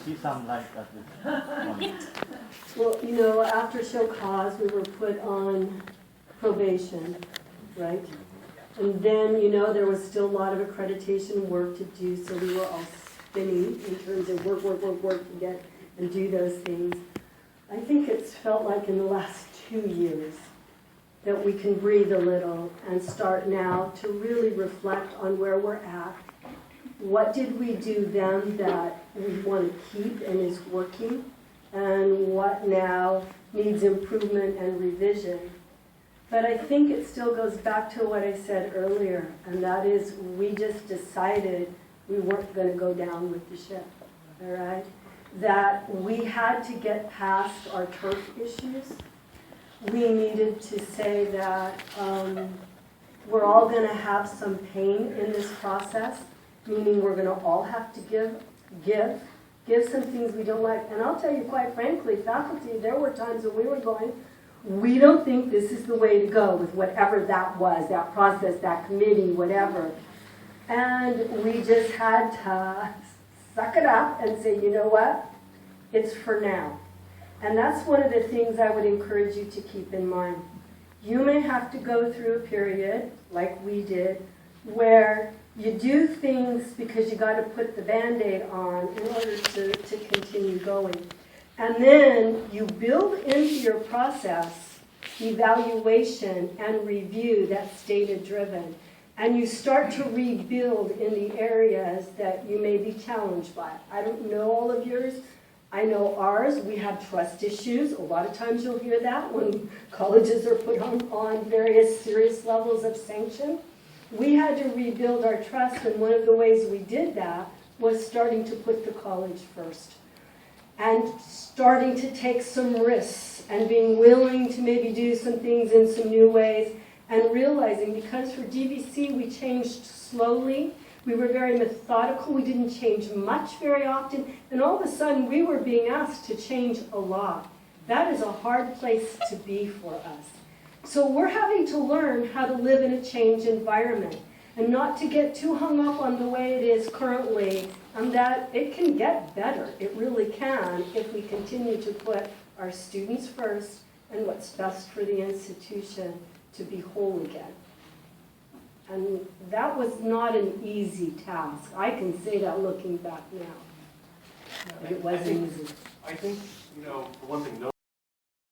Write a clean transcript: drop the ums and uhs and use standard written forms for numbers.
see some light at this. Well, you know, after show cause, we were put on probation, right? And then, you know, there was still a lot of accreditation work to do, so we were all spinning in terms of work to get and do those things. I think it's felt like in the last 2 years that we can breathe a little and start now to really reflect on where we're at. What did we do then that we want to keep and is working? And what now needs improvement and revision? But I think it still goes back to what I said earlier, and that is we just decided we weren't going to go down with the ship, all right? That we had to get past our turf issues. We needed to say that we're all going to have some pain in this process, meaning we're going to all have to give some things we don't like. And I'll tell you quite frankly, faculty, there were times when we were going, we don't think this is the way to go with whatever that was, that process, that committee, whatever. And we just had to suck it up and say, you know what, it's for now. And that's one of the things I would encourage you to keep in mind. You may have to go through a period, like we did, where you do things because you got to put the Band-Aid on in order to continue going. And then you build into your process evaluation and review that's data-driven. And you start to rebuild in the areas that you may be challenged by. I don't know all of yours. I know ours. We have trust issues. A lot of times you'll hear that when colleges are put on various serious levels of sanction. We had to rebuild our trust, and one of the ways we did that was starting to put the college first. And starting to take some risks and being willing to maybe do some things in some new ways, and realizing because for DVC we changed slowly, we were very methodical, we didn't change much very often, and all of a sudden we were being asked to change a lot. That is a hard place to be for us. So we're having to learn how to live in a changed environment and not to get too hung up on the way it is currently, and that it can get better. It really can if we continue to put our students first and what's best for the institution to be whole again. And that was not an easy task. I can say that looking back now. It wasn't easy. I think, you know, for one thing, no